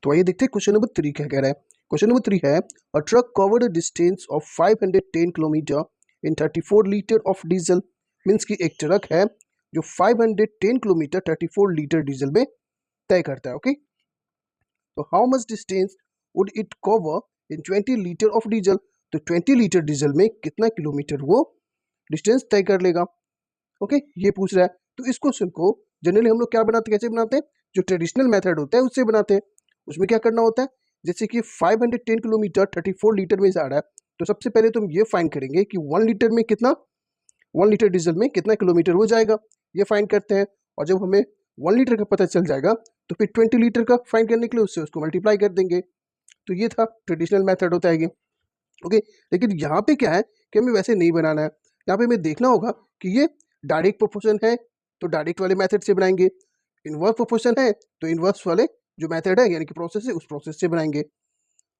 तो आइए देखते हैं क्वेश्चन नंबर 3 क्या कह रहा है। क्वेश्चन नंबर 3 है, a truck covered a distance of 510 kilometre in 34 litre of diesel. Means कि एक ट्रक है जो 510 किलोमीटर 34 लीटर डीजल में तय करता है। ओके, तो how much distance would it cover in 20 litre of diesel. तो 20 लीटर डीजल में कितना किलोमीटर वो डिस्टेंस तय कर लेगा। ओके, ये पूछ रहा है। तो इस क्वेश्चन को जनरली हम लोग क्या बनाते हैं, कैसे बनाते हैं, जो ट्रेडिशनल मेथड होता है उससे बनाते हैं। उसमें क्या करना होता है, जैसे कि 510 किलोमीटर 34 लीटर में जा रहा है, तो सबसे पहले तो हम ये फाइंड करेंगे कि 1 लीटर में कितना, 1 लीटर डीजल में कितना किलोमीटर वो जाएगा, ये फाइंड करते हैं। और जब हमें 1 लीटर का पता चल जाएगा तो फिर 20 लीटर का फाइंड करने के लिए उससे उसको मल्टीप्लाई कर देंगे। तो ये था ट्रेडिशनल मेथड होता है ये। ओके, लेकिन यहाँ पे क्या है कि हमें वैसे नहीं बनाना है। यहाँ पे हमें देखना होगा कि ये डायरेक्ट प्रोपोर्शन है तो डायरेक्ट वाले मेथड से बनाएंगे, इनवर्स प्रोपोर्शन है तो इनवर्स वाले जो मेथड है यानी कि प्रोसेस है उस प्रोसेस से बनाएंगे।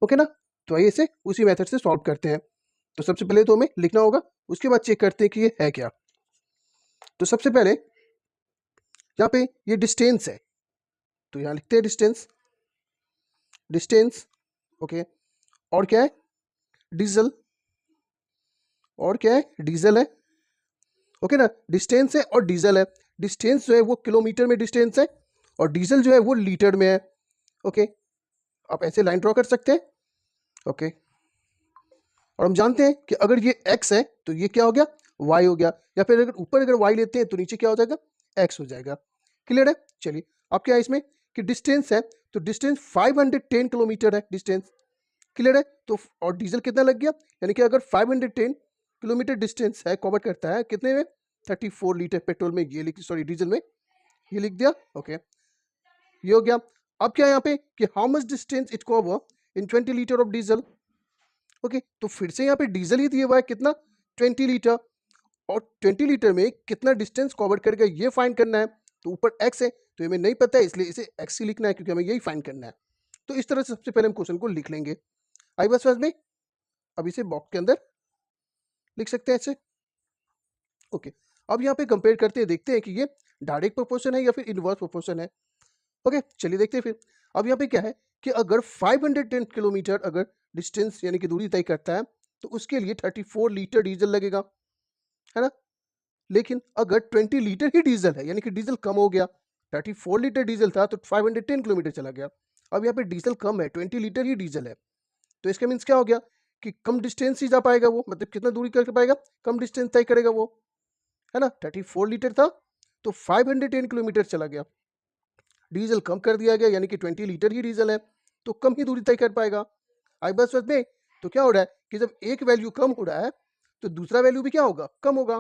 ओके ना, तो आइए इसे उसी मेथड से सॉल्व करते हैं। तो सबसे पहले तो हमें लिखना होगा, उसके बाद चेक करते हैं कि ये है क्या। तो सबसे पहले यहाँ पे ये डिस्टेंस है, तो यहाँ लिखते हैं डिस्टेंस, डिस्टेंस। ओके, और क्या है, डीजल, और क्या है, डीजल है। ओके ना, डिस्टेंस है और डीजल है। डिस्टेंस जो है वो किलोमीटर में डिस्टेंस है और डीजल जो है वो लीटर में है। ओके, आप ऐसे लाइन ड्रॉ कर सकते हैं। ओके, और हम जानते हैं कि अगर ये x है तो ये क्या हो गया, y हो गया, या फिर अगर ऊपर अगर y लेते हैं तो नीचे क्या हो जाएगा, x हो जाएगा। क्लियर है। चलिए, अब क्या है इसमें कि डिस्टेंस है, तो डिस्टेंस 510 किलोमीटर है डिस्टेंस। क्लियर है। तो और डीजल कितना लग गया, यानी कि अगर 510 किलोमीटर डिस्टेंस है, कवर करता है कितने में, 34 लीटर पेट्रोल में, ये लिख, सॉरी डीजल में, ये लिख दिया। ओके, ये हो गया। अब क्या है यहाँ पे कि how much distance it cover in 20 litre of diesel. Okay, तो फिर से यहाँ पे डीजल ही दिया हुआ है कितना, 20 लीटर, और 20 लीटर में कितना डिस्टेंस कवर करेगा ये फाइंड करना है। तो ऊपर एक्स है तो हमें नहीं पता है, इसलिए इसे एक्स ही लिखना है क्योंकि हमें यही फाइंड करना है। तो इस तरह से सबसे पहले हम क्वेश्चन को लिख लेंगे। आई बस में अब इसे बॉक्स के अंदर लिख सकते हैं ऐसे। ओके, अब यहाँ पे कंपेयर करते हैं, देखते हैं कि ये डायरेक्ट प्रोपोर्शन है या फिर इनवर्स प्रोपोर्शन है। ओके, चलिए देखते हैं फिर। अब यहाँ पे क्या है कि अगर 510 किलोमीटर अगर डिस्टेंस यानी कि दूरी तय करता है तो उसके लिए 34 लीटर डीजल लगेगा, है ना। लेकिन अगर 20 लीटर ही डीजल है यानी कि डीजल कम हो गया, 34 लीटर डीजल था तो 510 किलोमीटर चला गया। अब यहाँ पे डीजल कम है, 20 लीटर ही डीजल है, तो इसका मीन्स क्या हो गया कि कम डिस्टेंस ही जा पाएगा वो, मतलब कितना दूरी कर पाएगा, कम डिस्टेंस तय करेगा वो, है ना। 34 लीटर था तो 510 किलोमीटर चला गया, डीजल कम कर दिया गया यानी कि 20 लीटर ही डीजल है तो कम ही दूरी तय कर पाएगा। आई बस में तो क्या हो रहा है कि जब एक वैल्यू कम हो रहा है तो दूसरा वैल्यू भी क्या होगा, कम होगा।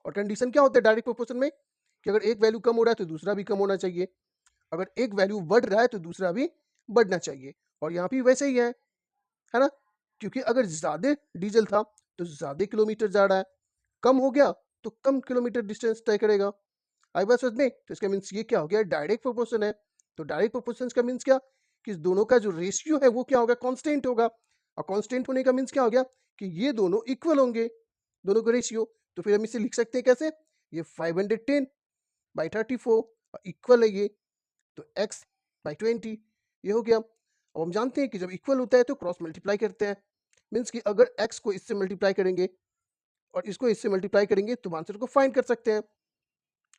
और कंडीशन क्या होता है डायरेक्ट प्रोपोर्शन में कि अगर एक वैल्यू कम हो रहा है तो दूसरा भी कम होना चाहिए, अगर एक वैल्यू बढ़ रहा है तो दूसरा भी बढ़ना चाहिए। और यहाँ भी वैसे ही है ना, क्योंकि अगर ज्यादा डीजल था तो ज्यादा किलोमीटर जा रहा है, कम हो गया तो कम किलोमीटर डिस्टेंस तय करेगा। आई बात समझ में, तो इसका मीन्स ये क्या हो गया, डायरेक्ट प्रोपोर्शन है। तो डायरेक्ट प्रोपोर्शन का मीन्स क्या, कि दोनों का जो रेशियो है वो क्या होगा, कांस्टेंट होगा। और कांस्टेंट होने का मीन्स क्या हो गया कि ये दोनों इक्वल होंगे, दोनों का रेशियो। तो फिर हम इसे लिख सकते हैं कैसे, ये 510 बाई 34 इक्वल है ये, तो x बाई 20 ये हो गया। अब हम जानते हैं कि जब इक्वल होता है तो क्रॉस मल्टीप्लाई करते हैं, मीन्स कि अगर x को इससे मल्टीप्लाई करेंगे और इसको इससे मल्टीप्लाई करेंगे तो आंसर को फाइंड कर सकते हैं।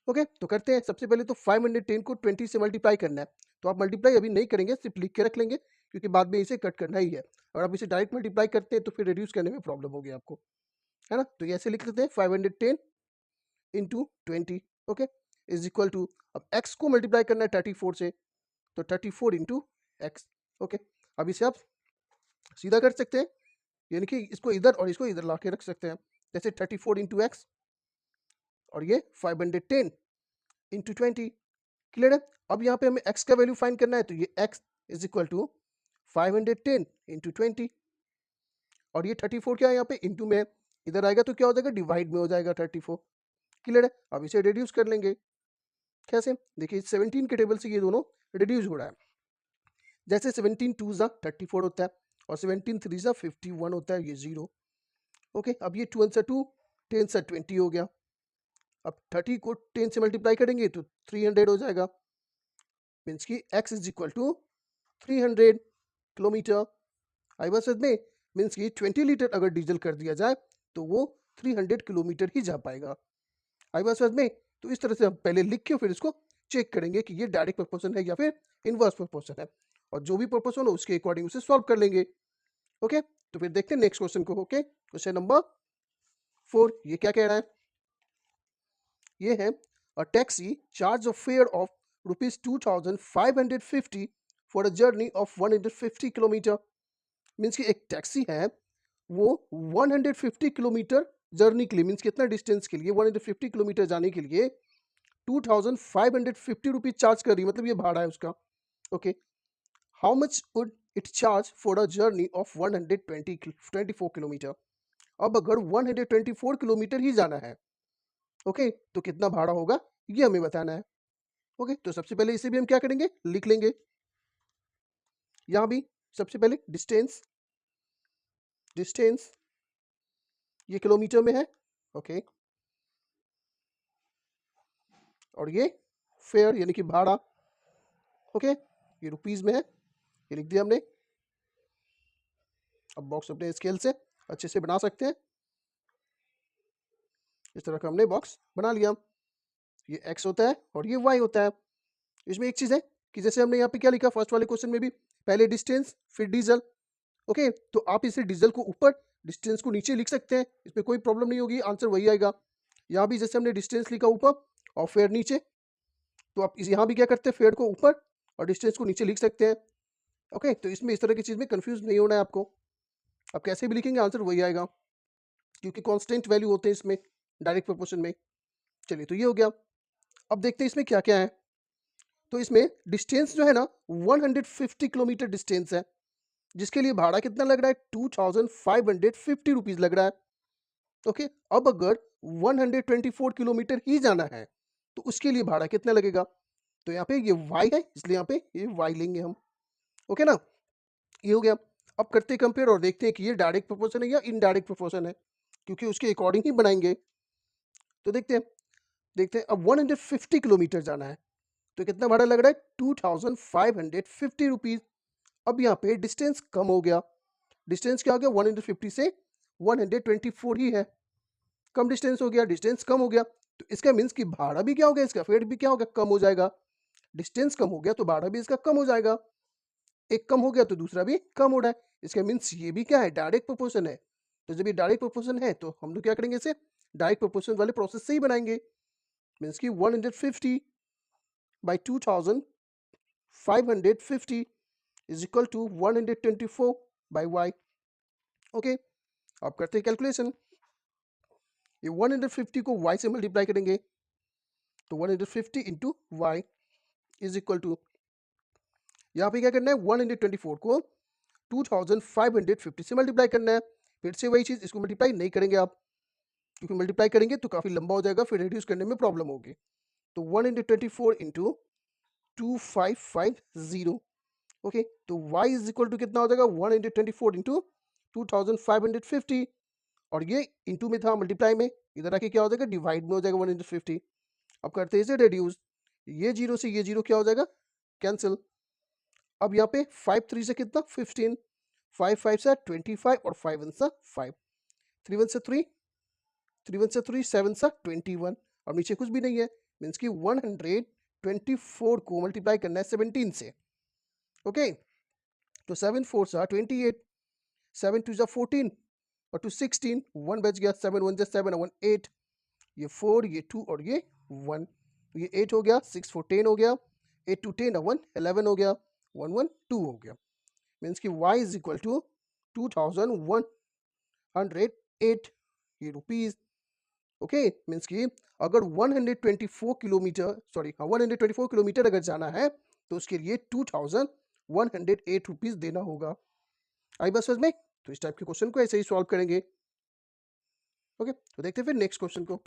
ओके, तो करते हैं। सबसे पहले तो 510 को 20 से मल्टीप्लाई करना है, तो आप मल्टीप्लाई अभी नहीं करेंगे, सिर्फ लिख के रख लेंगे क्योंकि बाद में इसे कट करना ही है। और आप इसे डायरेक्ट मल्टीप्लाई करते हैं तो फिर रिड्यूस करने में प्रॉब्लम होगी आपको, है ना। तो ये ऐसे लिख लेते हैं 510 into 20, okay, is equal to, अब x को मल्टीप्लाई करना है 34 से तो 34 इंटू एक्स। ओके, अब इसे आप सीधा कर सकते हैं, यानी कि इसको इधर और इसको इधर ला के रख सकते हैं, जैसे 34 इंटू एक्स और ये 510 इंटू 20। क्लियर है। अब यहाँ पे हमें x का वैल्यू फाइंड करना है, तो ये x is equal to 510 into 20, और ये 34 क्या है यहाँ पे इंटू में, इधर आएगा तो क्या हो जाएगा, डिवाइड में हो जाएगा 34। क्लियर है। अब इसे रिड्यूस कर लेंगे, कैसे, देखिए 17 के टेबल से ये दोनों रिड्यूस हो रहा है, जैसे 17 टू ज़ा 34 होता है और 17 थ्री ज़ा 51 होता है, ये 0। ओके, अब ये 2 सा 2, 10 सा 20 हो गया। अब 30 को 10 से मल्टीप्लाई करेंगे तो 300 हो जाएगा, मीन्स की x is equal to 300 kilometre. आई बात समझ में? मीन्स कि 20 लीटर अगर डीजल कर दिया जाए तो वो 300 किलोमीटर ही जा पाएगा। आई बात समझ में? तो इस तरह से हम पहले लिख के फिर इसको चेक करेंगे कि ये डायरेक्ट प्रोपोर्शन है या फिर इनवर्स प्रोपोर्शन है, और जो भी प्रोपोर्शन हो उसके अकॉर्डिंग उसे सॉल्व कर लेंगे। ओके, तो फिर देखते हैं नेक्स्ट क्वेश्चन को। ओके, क्वेश्चन नंबर 4 ये क्या कह रहा है? ये है a taxi charge a fair of ₹2550 for a journey of 150 kilometre. Means कि एक टैक्सी है, वो 150 किलोमीटर जर्नी के लिए, मीन्स कितना डिस्टेंस के लिए, 150 किलोमीटर जाने के लिए 2550 रुपीज चार्ज कर रही है, मतलब ये भाड़ा है उसका। Okay, how much would it charge for a journey of 124 kilometre. अब अगर 124 किलोमीटर ही जाना है, ओके, तो कितना भाड़ा होगा ये हमें बताना है। ओके, तो सबसे पहले इसे भी हम क्या करेंगे, लिख लेंगे। यहां भी सबसे पहले डिस्टेंस, डिस्टेंस ये किलोमीटर में है। ओके, और ये फेयर यानी कि भाड़ा। ओके, ये रुपीज में है, ये लिख दिया हमने। अब बॉक्स अपने स्केल से अच्छे से बना सकते हैं। इस तरह का हमने बॉक्स बना लिया। ये x होता है और ये y होता है। इसमें एक चीज है कि जैसे हमने यहाँ पे क्या लिखा फर्स्ट वाले क्वेश्चन में भी, पहले डिस्टेंस फिर डीजल। ओके, तो आप इसे डीजल को ऊपर डिस्टेंस को नीचे लिख सकते हैं, इसमें कोई प्रॉब्लम नहीं होगी, आंसर वही आएगा। यहाँ भी जैसे हमने डिस्टेंस लिखा ऊपर और फेयर नीचे, तो आप इस यहाँ भी क्या करते हैं, फेयर को ऊपर और डिस्टेंस को नीचे लिख सकते हैं। ओके, तो इसमें इस तरह की चीज में कंफ्यूज नहीं होना है आपको। आप कैसे भी लिखेंगे आंसर वही आएगा, क्योंकि कांस्टेंट वैल्यू होते हैं इसमें डायरेक्ट प्रोपोर्शन में। चलिए, तो ये हो गया। अब देखते हैं इसमें क्या क्या है। तो इसमें डिस्टेंस जो है ना 150 किलोमीटर डिस्टेंस है, जिसके लिए भाड़ा कितना लग रहा है, 2550 रुपीज लग रहा है। ओके, अब अगर 124 किलोमीटर ही जाना है तो उसके लिए भाड़ा कितना लगेगा। तो यहाँ पे ये y है, इसलिए यहाँ पे ये y लेंगे हम। ओके ना, ये हो गया। अब करते हैं कंपेयर और देखते हैं कि ये डायरेक्ट प्रोपोर्शन है या इनडायरेक्ट प्रोपोर्शन है, क्योंकि उसके अकॉर्डिंग ही बनाएंगे। तो देखते हैं अब 150 किलोमीटर जाना है तो कितना भाड़ा लग रहा है, 2550 रुपीज। अब यहाँ पे डिस्टेंस कम हो गया। डिस्टेंस क्या हो गया, 150 से 124 ही है, कम डिस्टेंस हो गया, डिस्टेंस कम हो गया। तो इसका मीन्स कि भाड़ा भी क्या हो गया, इसका फेयर भी क्या हो गया, कम हो जाएगा। डिस्टेंस कम हो गया तो भाड़ा भी इसका कम हो जाएगा। एक कम हो गया तो दूसरा भी कम हो रहा है, इसका मीन्स ये भी क्या है, डायरेक्ट प्रोपोर्शन है। तो जब ये डायरेक्ट प्रोपोर्शन है तो हम लोग क्या करेंगे, इसे डायरेक्ट प्रोपोर्शन वाले प्रोसेस से ही बनाएंगे। मीन्स कि 150 by 2550 is equal to 124 by y। Okay, अब करते हैं कैलकुलेशन। ये 150 को y से मल्टीप्लाई करेंगे तो 150 into y is equal to, यहाँ पे क्या करना है, 124 को 2550 से मल्टीप्लाई करना है। फिर से वही चीज, इसको मल्टीप्लाई नहीं करेंगे आप, क्योंकि मल्टीप्लाई करेंगे तो काफी लंबा हो जाएगा, फिर रिड्यूस करने में प्रॉब्लम होगी। तो 124 इंटू 2550। ओके, तो y इज इक्वल टू कितना हो जाएगा, 124 इंटू 2550, और ये इंटू में था मल्टीप्लाई में, इधर आके क्या हो जाएगा, डिवाइड में हो जाएगा 150। अब करते हैं इसे रेड्यूस, ये जीरो से ये जीरो क्या हो जाएगा, कैंसिल। अब यहाँ पे 5 3 से कितना 15, 5 5 से 25 और 5 1 से 5, 3 1 से 3, 3 1 से 3, 7 से 21, और नीचे कुछ भी नहीं है। मीन्स कि 124 को मल्टीप्लाई करना है 17 से। ओके, तो 7 4 सा 28, 7 2 सा 14 और 2 16, 1 बच गया, 7 1 जा 7 1 8, ये 4 ये 2 और ये 1, तो ये 8 हो गया, 6 4 10 हो गया, 8 2 10 1 11 हो गया, 1 1 2 हो गया। मीन्स कि y इज इक्वल टू 2108 ये रुपीज। ओके, मीन्स कि अगर 124 किलोमीटर, सॉरी हाँ 124 किलोमीटर अगर जाना है तो उसके लिए 2108 रुपीज देना होगा। आई बस समझ में? तो इस टाइप के क्वेश्चन को ऐसे ही सॉल्व करेंगे। ओके, तो देखते हैं फिर नेक्स्ट क्वेश्चन को।